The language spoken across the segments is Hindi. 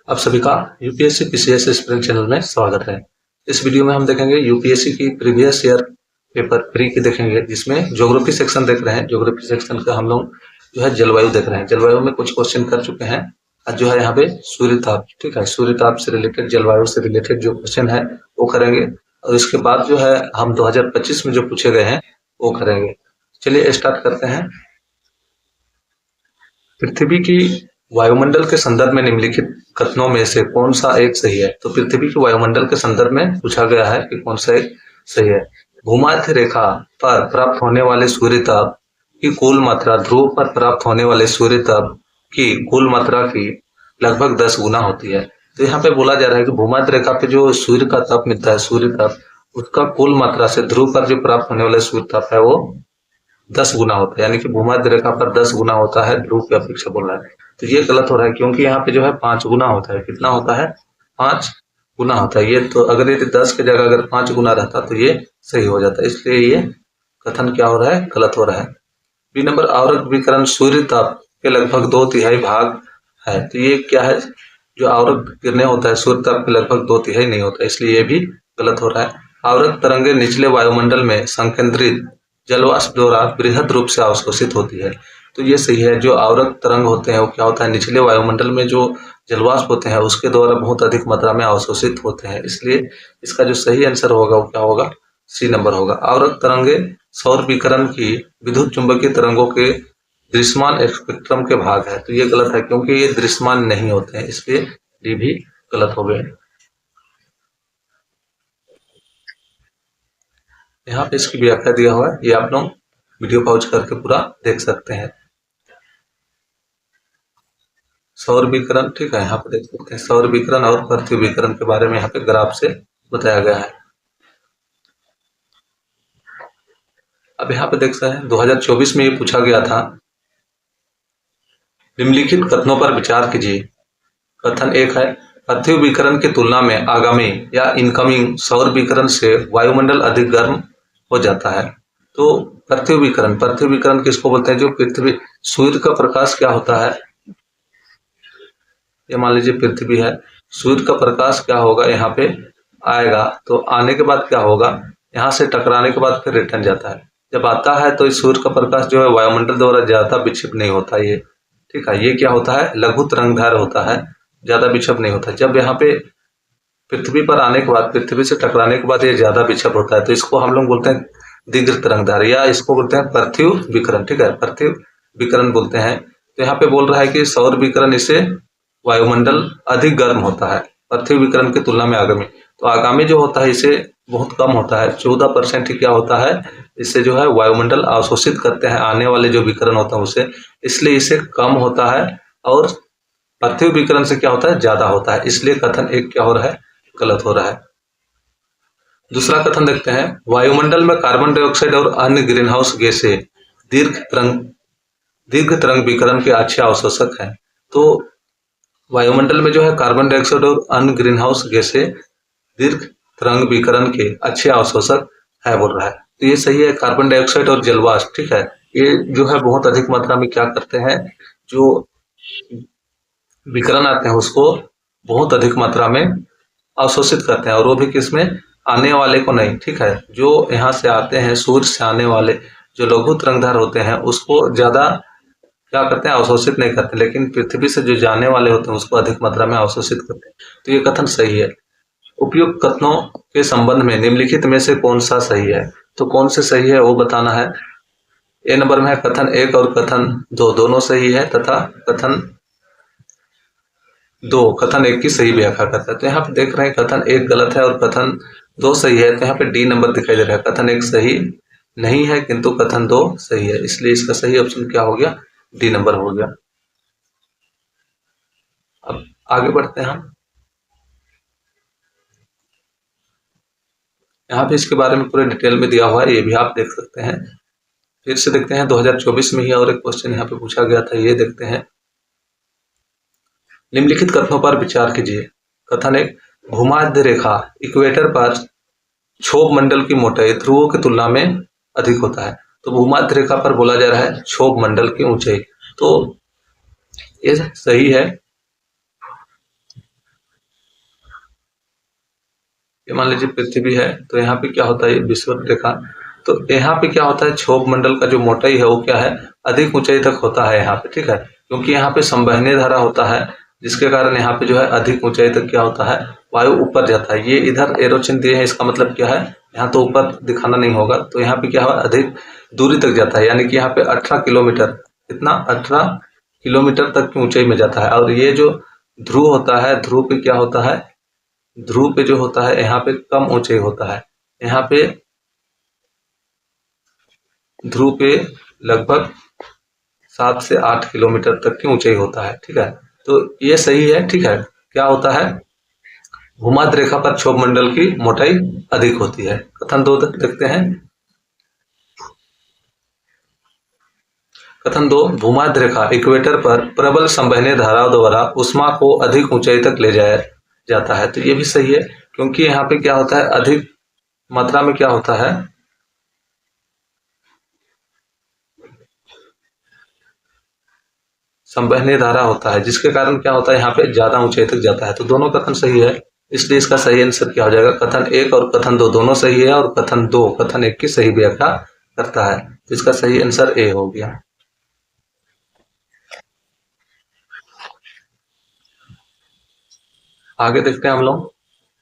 आप सभी का यूपीएससी पीसीएस स्प्रिंग चैनल में स्वागत है। इस वीडियो में हम देखेंगे यूपीएससी की प्रीवियस ईयर पेपर 3 की देखेंगे, जिसमें ज्योग्राफी सेक्शन देख रहे हैं। ज्योग्राफी सेक्शन का हम लोग जो है जलवायु देख रहे हैं। जलवायु में कुछ क्वेश्चन कर चुके हैं। आज जो है यहाँ पे सूर्यताप, ठीक है, सूर्यताप से रिलेटेड, जलवायु से रिलेटेड जो क्वेश्चन है वो करेंगे, और इसके बाद जो है हम 2025 में जो पूछे गए हैं वो करेंगे। चलिए स्टार्ट करते हैं। पृथ्वी की वायुमंडल के संदर्भ में निम्नलिखित कथनों में से कौन सा एक सही है? तो पृथ्वी की वायुमंडल के संदर्भ में पूछा गया है कि कौन सा एक सही है। भूमध्य रेखा पर प्राप्त होने वाले सूर्यताप की कुल मात्रा ध्रुव पर प्राप्त होने वाले सूर्यताप की कुल मात्रा की लगभग 10 गुना होती है। तो यहाँ पे बोला जा रहा है कि भूमध्य रेखा पे जो सूर्य का ताप मिलता है, सूर्यताप, उसका कुल मात्रा से ध्रुव पर जो प्राप्त होने वाले सूर्यताप है वो 10 गुना होता है, यानी कि भूमध्य रेखा पर 10 गुना होता है ध्रुव की अपेक्षा बोल रहा है। तो ये गलत हो रहा है, क्योंकि यहाँ पे जो है 5 गुना होता है। कितना होता है? 5 गुना होता है। ये तो अगर ये 10 की जगह अगर 5 गुना रहता तो ये सही हो जाता है, इसलिए ये कथन क्या हो रहा है? गलत हो रहा है। बी नंबर, आवृत विकिरण सूर्य ताप के लगभग 2/3 भाग है। तो ये क्या है? जो आवृत किरणें होता है सूर्य ताप के लगभग 2/3 नहीं होता, इसलिए ये भी गलत हो रहा है। आवृत तरंगे निचले वायुमंडल में संकेंद्रित जलवाष्प द्वारा बृहद रूप से अवशोषित होती है। तो ये सही है। जो आवृत तरंग होते हैं वो क्या होता है? निचले वायुमंडल में जो जलवाष्प होते हैं उसके द्वारा बहुत अधिक मात्रा में अवशोषित होते हैं, इसलिए इसका जो सही आंसर होगा वो क्या होगा? सी नंबर होगा। आवृत तरंगे सौर विकिरण की विद्युत चुंबकीय तरंगों के दृश्यमान स्पेक्ट्रम के भाग है। तो ये गलत है, क्योंकि ये दृश्यमान नहीं होते हैं, इसलिए डी भी गलत हो गए। यहाँ पे इसकी व्याख्या दिया हुआ है, ये आप लोग वीडियो पॉज करके पूरा देख सकते हैं। सौर विकिरण, ठीक है, यहाँ पे देख सकते हैं सौर विकिरण और पृथ्वी विकिरण के बारे में यहाँ पे ग्राफ से बताया गया है। अब यहाँ पे देख सकते हैं 2024 में ये पूछा गया था। निम्नलिखित कथनों पर विचार कीजिए। कथन 1 है, पृथ्वी विकिरण की तुलना में आगामी या इनकमिंग सौर विकिरण से वायुमंडल अधिक गर्म हो जाता है। तो पृथ्वी विकिरण किसको बोलते हैं? जो पृथ्वी, सूर्य का प्रकाश क्या होता है? ये मान लीजिए पृथ्वी है, सूर्य का प्रकाश क्या होगा? यहाँ पे आएगा, तो आने के बाद क्या होगा? यहाँ से टकराने के बाद फिर रिटर्न जाता है। जब आता है तो इस सूर्य का प्रकाश जो है वायुमंडल द्वारा ज्यादा विक्षेप नहीं होता ये, ठीक है। ये क्या होता है? लघु तरंगधार होता है, ज्यादा विक्षेप नहीं होता। जब यहाँ पे पृथ्वी पर आने के बाद, पृथ्वी से टकराने के बाद ये ज्यादा विक्षेप होता है, तो इसको हम लोग बोलते हैं दीर्घ तरंगधार, या इसको बोलते हैं पृथ्वी विकिरण, ठीक है, पृथ्वी विकिरण बोलते हैं। तो यहाँ पे बोल रहा है कि सौर विकिरण इससे वायुमंडल अधिक गर्म होता है पृथ्वी विकिरण की तुलना में आगामी। तो आगामी जो होता है इसे बहुत कम होता है, 14% ही क्या होता है? इससे जो है वायुमंडल अवशोषित करते हैं आने वाले जो विकिरण होता है उसे, इसलिए इसे कम होता है। और पृथ्वी विकिरण से क्या होता है? ज्यादा होता है, इसलिए कथन 1 क्या हो रहा है? गलत हो रहा है। दूसरा कथन देखते हैं। वायुमंडल में कार्बन डाइऑक्साइड और अन्य ग्रीन हाउस गैसें दीर्घ तरंग विकिरण के अच्छे अवशोषक हैं। तो वायुमंडल में जो है कार्बन डाइऑक्साइड और अन्य ग्रीन हाउस गैसें दीर्घ तरंग विकिरण के अच्छे अवशोषक है बोल रहा है। तो ये सही है। कार्बन डाइऑक्साइड और जलवाष्प, ठीक है, ये जो है बहुत अधिक मात्रा में क्या करते हैं? जो विकिरण आते हैं उसको बहुत अधिक मात्रा में अवशोषित करते हैं, और वो भी किसमें? आने वाले को नहीं, ठीक है। जो यहाँ से आते हैं, सूर्य से आने वाले जो लघु तरंगधार होते हैं उसको ज्यादा क्या करते हैं? अवशोषित नहीं करते, लेकिन पृथ्वी से जो जाने वाले होते हैं उसको अधिक मात्रा में अवशोषित करते हैं। तो ये कथन सही है। उपयुक्त कथनों के संबंध में निम्नलिखित में से कौन सा सही है? तो कौन से सही है वो बताना है। ए नंबर में है कथन 1 और कथन 2 दोनों सही है, तथा कथन 1 की सही व्याख्या करता है। तो यहाँ पे देख रहे हैं कथन 1 गलत है और कथन 2 सही है, तो यहाँ पे डी नंबर दिखाई दे रहा है। कथन 1 सही नहीं है, किंतु कथन 2 सही है, इसलिए इसका सही ऑप्शन क्या हो गया? डी नंबर हो गया। अब आगे बढ़ते हैं हम। यहाँ पे इसके बारे में पूरे डिटेल में दिया हुआ है, ये भी आप देख सकते हैं। फिर से देखते हैं 2024 में ही और एक क्वेश्चन यहाँ पे पूछा गया था, ये देखते हैं। निम्नलिखित कथनों पर विचार कीजिए। कथन 1, भूमध्य रेखा इक्वेटर पर क्षोभ मंडल की मोटाई ध्रुवों की तुलना में अधिक होता है। तो भूमध्य रेखा पर बोला जा रहा है क्षोभ मंडल की ऊंचाई, तो ये सही है। ये मान लीजिए पृथ्वी है, तो यहाँ पे क्या होता है, ये विषुवत रेखा। तो यहाँ पे क्या होता है, क्षोभ मंडल का जो मोटाई है वो क्या है, अधिक ऊंचाई तक होता है यहाँ पे, ठीक है, क्योंकि यहाँ पे संवहनीय धारा होता है, जिसके कारण यहाँ पे जो है अधिक ऊंचाई तक क्या होता है, वायु ऊपर जाता है। ये इधर एरो चिन्ह दिए हैं, इसका मतलब क्या है, यहाँ तो ऊपर दिखाना नहीं होगा, तो यहाँ पे क्या है, अधिक दूरी तक जाता है, यानी कि यहाँ पे 18 किलोमीटर, इतना 18 किलोमीटर तक की ऊंचाई में जाता है। और ये जो ध्रुव होता है, ध्रुव पे क्या होता है, ध्रुव पे जो होता है यहाँ पे कम ऊंचाई होता है, यहाँ पे ध्रुव पे लगभग 7 से 8 किलोमीटर तक की ऊंचाई होता है, ठीक है। तो ये सही है, ठीक है। क्या होता है, भूमध्य रेखा पर क्षोभ मंडल की मोटाई अधिक होती है। कथन 2 देखते हैं। कथन 2, भूमध्य रेखा इक्वेटर पर प्रबल संवहनीय धाराओं द्वारा उष्मा को अधिक ऊंचाई तक ले जाया जाता है। तो ये भी सही है, क्योंकि यहाँ पे क्या होता है, अधिक मात्रा में क्या होता है, संवहनीय धारा होता है, जिसके कारण क्या होता है, यहाँ पे ज्यादा ऊंचाई तक जाता है। तो दोनों कथन सही है, इसलिए इसका सही आंसर क्या हो जाएगा, कथन 1 और कथन 2 दोनों सही है, और कथन 2 कथन 1 की सही व्याख्या करता है। तो इसका सही आंसर ए हो गया। आगे देखते हैं हम लोग,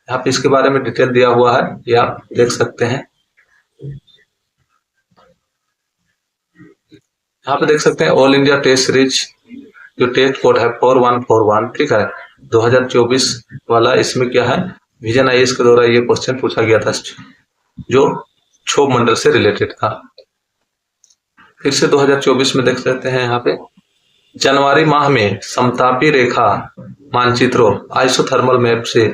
यहाँ पे इसके बारे में डिटेल दिया हुआ है, ये आप देख सकते हैं। यहाँ पे देख सकते हैं ऑल इंडिया टेस्ट सीरीज, जो टेस्ट कोड है 4141, ठीक है, 2024 वाला। इसमें क्या है, विजन आईएएस के द्वारा ये क्वेश्चन पूछा गया था, जो क्षोभ मंडल से रिलेटेड था। फिर से 2024 में देख सकते हैं, यहाँ पे जनवरी माह में समतापी रेखा मानचित्रों आइसोथर्मल मैप से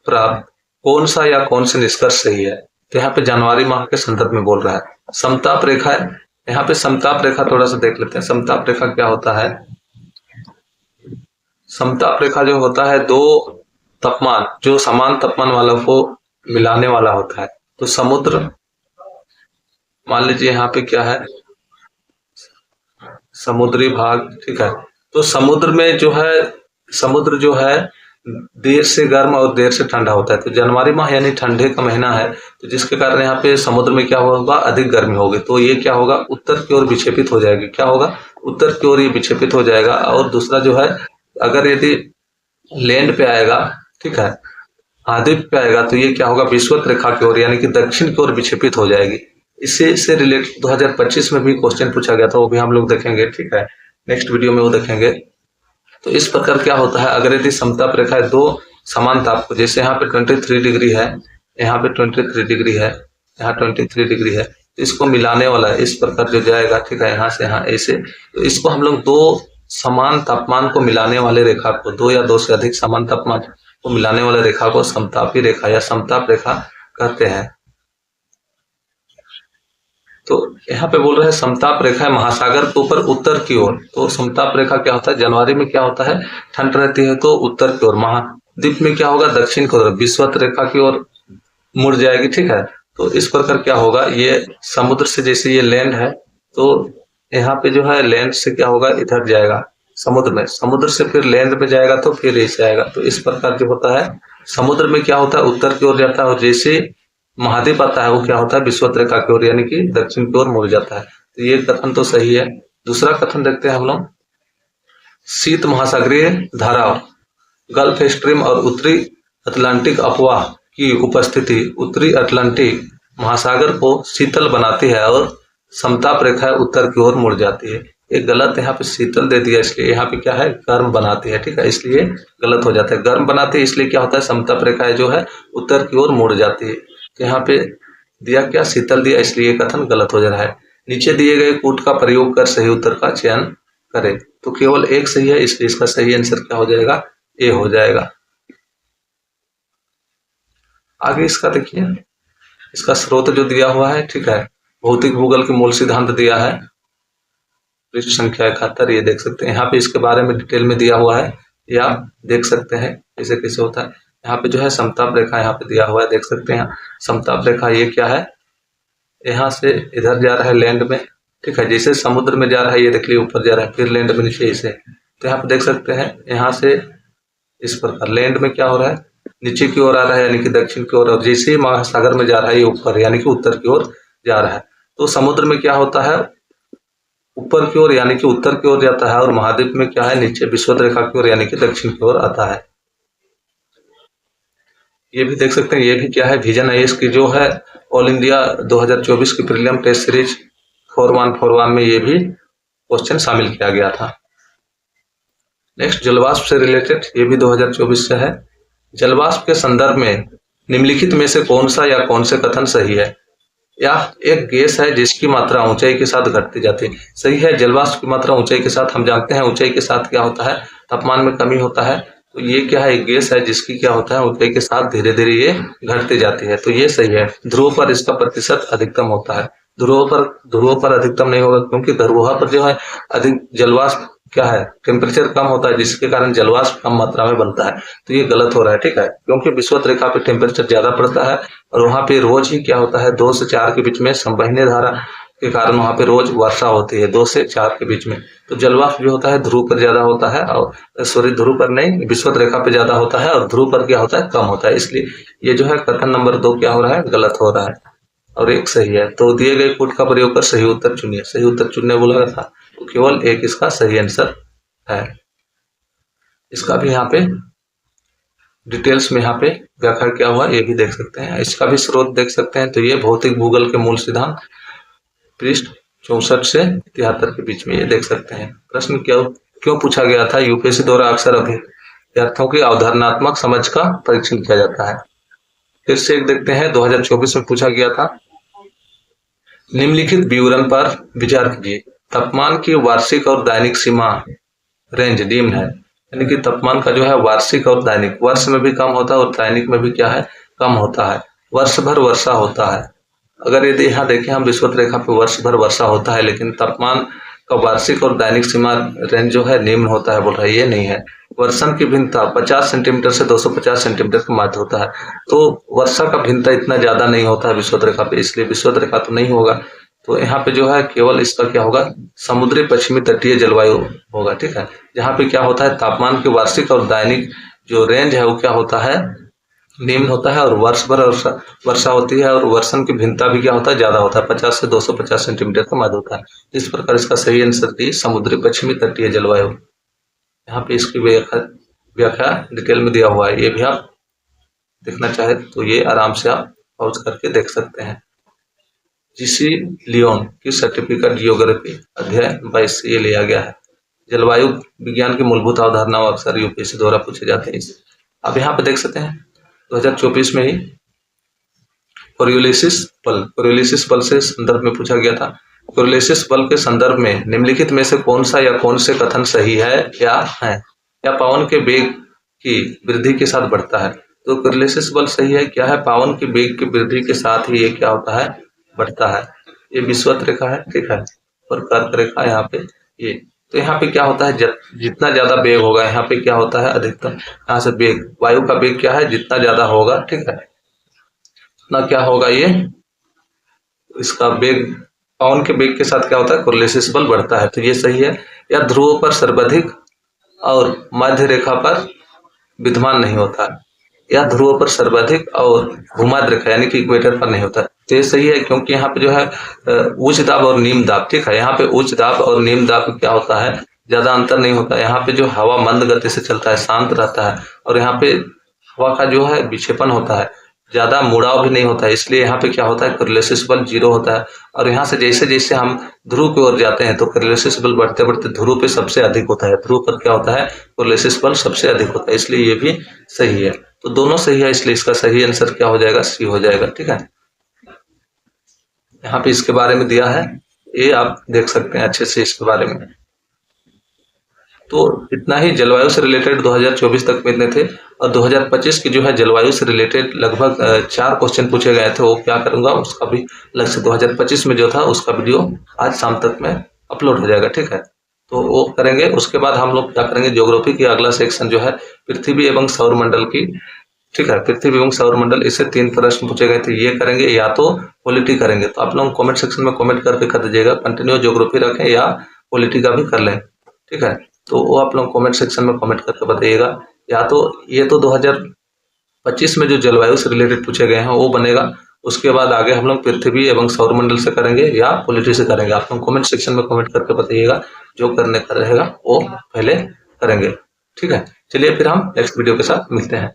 प्राप्त कौन सा या कौन से निष्कर्ष सही है। तो यहाँ पे जनवरी माह के संदर्भ में बोल रहा है, समताप रेखा है। यहाँ पे समताप रेखा थोड़ा सा देख लेते हैं, समताप रेखा क्या होता है। समताप रेखा जो होता है, दो तापमान जो समान तापमान वालों को मिलाने वाला होता है। तो समुद्र, मान लीजिए यहाँ पे क्या है, समुद्री भाग, ठीक है। तो समुद्र में जो है, समुद्र जो है देर से गर्म और देर से ठंडा होता है। तो जनवरी माह यानी ठंडे का महीना है, तो जिसके कारण यहाँ पे समुद्र में क्या होगा, अधिक गर्मी होगी। तो ये क्या होगा, उत्तर की ओर विक्षेपित हो जाएगी। क्या होगा, उत्तर की ओर ये विक्षेपित हो जाएगा। और दूसरा जो है, अगर यदि लैंड पे आएगा, ठीक है, महाद्वीप पे आएगा, तो ये क्या होगा, विषुवत रेखा की ओर यानी कि दक्षिण की ओर विक्षेपित हो जाएगी। इससे रिलेटेड 2025 में भी क्वेश्चन पूछा गया था, वो भी हम लोग देखेंगे, ठीक है, नेक्स्ट वीडियो में वो देखेंगे। तो इस प्रकार क्या होता है, अगर यदि समताप रेखा है दो समान ताप को, जैसे यहाँ पे 23 डिग्री है, यहाँ पे 23 डिग्री है, यहाँ 23 डिग्री है, तो इसको मिलाने वाला है, इस प्रकार जो जाएगा, ठीक है, यहाँ से यहाँ ऐसे। तो इसको हम लोग दो समान तापमान को मिलाने वाले रेखा को, दो या दो से अधिक समान तापमान को मिलाने वाले रेखा को समतापी रेखा या समताप रेखा कहते हैं। तो यहाँ पे बोल रहे हैं समताप रेखा है महासागर के ऊपर उत्तर की ओर। तो समताप रेखा क्या होता है, जनवरी में क्या होता है, ठंड रहती है, तो उत्तर की ओर। महाद्वीप में क्या होगा, दक्षिण की ओर, विषुवत रेखा की ओर मुड़ जाएगी, ठीक है। तो इस प्रकार क्या होगा, ये समुद्र से जैसे ये लैंड है, तो यहाँ पे जो है लैंड से क्या होगा, इधर जाएगा समुद्र में, समुद्र से फिर लैंड में जाएगा, तो फिर ऐसे आएगा। तो इस प्रकार जो होता है, समुद्र में क्या होता है, उत्तर की ओर जाता है, और जैसे महाद्वीप आता है वो क्या होता है, विषुवत रेखा की ओर यानी कि दक्षिण की ओर मुड़ जाता है। तो ये कथन तो सही है। दूसरा कथन देखते हैं हम लोग, शीत महासागरीय धाराओं, गल्फ स्ट्रीम और उत्तरी अटलांटिक अफवाह की उपस्थिति उत्तरी अटलांटिक महासागर को शीतल बनाती है और समताप रेखा उत्तर की ओर मुड़ जाती है। एक गलत यहाँ पे शीतल दे दिया, इसलिए यहाँ पे क्या है, गर्म बनाती है, ठीक है, इसलिए गलत हो जाता है। गर्म बनाती है इसलिए क्या होता है, समताप रेखा जो है उत्तर की ओर मुड़ जाती है। तो यहाँ पे दिया क्या, शीतल दिया, इसलिए कथन गलत हो जा रहा है। नीचे दिए गए कूट का प्रयोग कर सही उत्तर का चयन करें। तो केवल एक सही है, इसलिए इसका सही आंसर क्या हो जाएगा, ए हो जाएगा। आगे इसका देखिए, इसका स्रोत जो दिया हुआ है, ठीक है, भौतिक भूगोल के मूल सिद्धांत दिया है, पृष्ठ संख्या 71, ये देख सकते हैं। यहाँ पे इसके बारे में डिटेल में दिया हुआ है, ये आप देख सकते हैं कैसे कैसे होता है। यहाँ पे जो है समताप रेखा यहाँ पे दिया हुआ है, देख सकते हैं। समताप रेखा ये क्या है, यहाँ से इधर जा रहा है लैंड में, ठीक है, जैसे समुद्र में जा रहा है, ये देख लीजिए ऊपर जा रहा है, फिर लैंड में नीचे ऐसे। तो यहाँ पे देख सकते हैं, यहाँ से इस प्रकार लैंड में क्या हो रहा है, नीचे की ओर आ रहा है यानी कि दक्षिण की ओर, और जैसे ही महासागर में जा रहा है ये ऊपर यानी कि उत्तर की ओर जा रहा है। तो समुद्र में क्या होता है, ऊपर की ओर यानी कि उत्तर की ओर जाता है, और महाद्वीप में क्या है, नीचे विषुवत रेखा की ओर यानी कि दक्षिण की ओर आता है। ये भी देख सकते हैं, ये भी क्या है, विजन आईएएस की जो है ऑल इंडिया 2024 की प्रीलियम टेस्ट सीरीज 4141 में ये भी क्वेश्चन शामिल किया गया था। नेक्स्ट जलवाष्प से रिलेटेड, ये भी 2024 से है। जलवाष्प के संदर्भ में निम्नलिखित में से कौन सा या कौन से कथन सही है? या एक गैस है जिसकी मात्रा ऊंचाई के साथ घटती जाती है। सही है, जलवाष्प की मात्रा ऊंचाई के साथ, हम जानते हैं ऊंचाई के साथ क्या होता है, तापमान में कमी होता है। तो ये क्या है, एक गैस है जिसकी क्या होता है, ऊंचाई के साथ धीरे धीरे ये घटती जाती है। तो ये सही है। ध्रुव पर इसका प्रतिशत अधिकतम होता है। ध्रुवों पर अधिकतम नहीं होगा, क्योंकि ध्रुवों पर जो है अधिक जलवाष्प क्या है, टेम्परेचर कम होता है, जिसके कारण जलवाष्प कम मात्रा में बनता है। तो ये गलत हो रहा है, ठीक है, क्योंकि विषुवत रेखा पे टेम्परेचर ज्यादा पड़ता है, और वहां पे रोज ही क्या होता है, 2 से 4 के बीच में संवहनीय धारा के कारण वहां पे रोज वर्षा होती है 2 से 4 के बीच में। तो जलवाष्प जो होता है ध्रुव पर ज्यादा होता है, और सॉरी ध्रुव पर नहीं, विषुवत रेखा पे ज्यादा होता है, और ध्रुव पर क्या होता है, कम होता है। इसलिए ये जो है कथन नंबर 2 क्या हो रहा है, गलत हो रहा है, और एक सही है। तो दिए गए कोड का प्रयोग कर सही उत्तर चुनिए। सही उत्तर चुनने बोला था, तो केवल एक इसका सही आंसर है। इसका भी यहाँ पे डिटेल्स में यहाँ पे व्याख्या क्या हुआ ये भी देख सकते हैं, इसका भी स्रोत देख सकते हैं। तो ये भौतिक भूगोल के मूल सिद्धांत, पृष्ठ 64 से 73 के बीच में ये देख सकते हैं। प्रश्न क्यों पूछा गया था? यूपीएससी द्वारा अक्सर अभ्यर्थियों की अवधारणात्मक समझ का परीक्षण किया जाता है। फिर से एक देखते हैं, 2024 में पूछा गया था, निम्नलिखित विवरण पर विचार कीजिए। तापमान की वार्षिक और दैनिक सीमा रेंज निम्न है, यानी कि तापमान का जो है वार्षिक और दैनिक, वर्ष में भी कम होता है और दैनिक में भी क्या है, कम होता है। वर्ष भर वर्षा होता है। अगर यदि यहाँ देखें हम विषुवत रेखा पे वर्ष भर वर्षा होता है, लेकिन तापमान का वार्षिक और दैनिक सीमा रेंज जो है निम्न होता है, बोल रहा है ये नहीं है। वर्षण की भिन्नता 50 सेंटीमीटर से 250 सेंटीमीटर के मध्य होता है। तो वर्षा का भिन्नता इतना ज्यादा नहीं होता है विषुवत रेखा पे, इसलिए विषुवत रेखा तो नहीं होगा। तो यहाँ पे जो है केवल इसका क्या होगा, समुद्री पश्चिमी तटीय जलवायु होगा, ठीक है, जहाँ पे क्या होता है, तापमान की वार्षिक और दैनिक जो रेंज है वो क्या होता है, निम्न होता है, और वर्ष भर वर्षा होती है, और वर्षण की भिन्नता भी क्या होता है, ज्यादा होता है, 50 से 250 सेंटीमीटर का मध्य होता है। इस प्रकार इसका सही आंसर दी समुद्री पश्चिमी तटीय जलवायु। यहाँ पे इसकी व्याख्या डिटेल में दिया हुआ है, ये भी आप देखना चाहे तो ये आराम से आप पॉज करके देख सकते हैं। जीसी लियोन की सर्टिफिकेट जियोग्राफी अध्याय 22 ये लिया गया है। जलवायु विज्ञान की मूलभूत अवधारणाओं अक्सर यूपीएससी द्वारा पूछे जाते हैं। अब यहाँ पे देख सकते हैं 2024 में ही कोरियोलिसिस बल से संदर्भ में पूछा गया था। कोरियोलिसिस बल के संदर्भ में निम्नलिखित में से कौन सा या कौन से कथन सही है या पवन के वेग की वृद्धि के साथ बढ़ता है। तो कोरियोलिसिस बल सही है, क्या है, पवन के वेग की वृद्धि के साथ ही ये क्या होता है, बढ़ता है। ये विषुवत रेखा है, ठीक है, और कर्क रेखा यहाँ पे ये। तो यहाँ पे क्या होता है, जितना ज्यादा वेग होगा यहाँ पे क्या होता है, अधिकतम यहाँ से वेग, वायु का वेग क्या है, जितना ज्यादा होगा, ठीक है, उतना क्या होगा, ये इसका वेग, पवन के वेग के साथ क्या होता है, कोरियोलिसिस बल बढ़ता है। तो ये सही है। या ध्रुवों पर सर्वाधिक और मध्य रेखा पर विद्यमान नहीं होता है, या ध्रुवों पर सर्वाधिक और भूमध्य रेखा यानी कि इक्वेटर पर नहीं होता है। तो ये सही है, क्योंकि यहाँ पे जो है उच्च दाब और निम्न दाब, ठीक है, यहाँ पे उच्च दाब और निम्न दाब क्या होता है, ज्यादा अंतर नहीं होता है। यहाँ पे जो हवा मंद गति से चलता है, शांत रहता है, और यहाँ पे हवा का जो है विक्षेपण होता है, ज्यादा मुड़ाव भी नहीं होता है, इसलिए यहाँ पे क्या होता है, कोरियोलिसिस बल 0 होता है। और यहाँ से जैसे जैसे हम ध्रुव की ओर जाते हैं तो कोरियोलिसिस बल बढ़ते बढ़ते ध्रुव पे सबसे अधिक होता है, ध्रुव पर क्या होता है, कोरियोलिसिस बल सबसे अधिक होता है, इसलिए ये भी सही है। तो दोनों सही है, इसलिए इसका सही आंसर क्या हो जाएगा, सी हो जाएगा, ठीक है। यहाँ पे इसके बारे में दिया है, ये आप देख सकते हैं अच्छे से इसके बारे में। तो इतना ही जलवायु से रिलेटेड 2024 तक में इतने थे, और 2025 की जो है जलवायु से रिलेटेड लगभग 4 क्वेश्चन पूछे गए थे, वो क्या करूंगा उसका भी अलग से 2025 में जो था उसका वीडियो आज शाम तक में अपलोड हो जाएगा, ठीक है, तो वो करेंगे। उसके बाद हम लोग क्या करेंगे, ज्योग्राफी की अगला सेक्शन जो है पृथ्वी एवं सौर मंडल की, ठीक है, पृथ्वी एवं सौर मंडल, इससे 3 प्रश्न पूछे गए थे, ये करेंगे, या तो पॉलिटी करेंगे। तो आप लोग कमेंट सेक्शन में कमेंट करके कर दीजिएगा, कंटिन्यू ज्योग्राफी रखें या पॉलिटी का भी कर लें, ठीक है। तो वो आप लोग कमेंट सेक्शन में कमेंट करके बताइएगा। या तो ये तो 25 में जो जलवायु से रिलेटेड पूछे गए हैं वो बनेगा। उसके बाद आगे हम लोग पृथ्वी एवं सौरमंडल से करेंगे या पॉलिटी से करेंगे। आप लोग कमेंट सेक्शन में कमेंट करके बताइएगा, जो करने का रहेगा वो पहले करेंगे। ठीक है, चलिए फिर हम नेक्स्ट वीडियो के साथ मिलते हैं।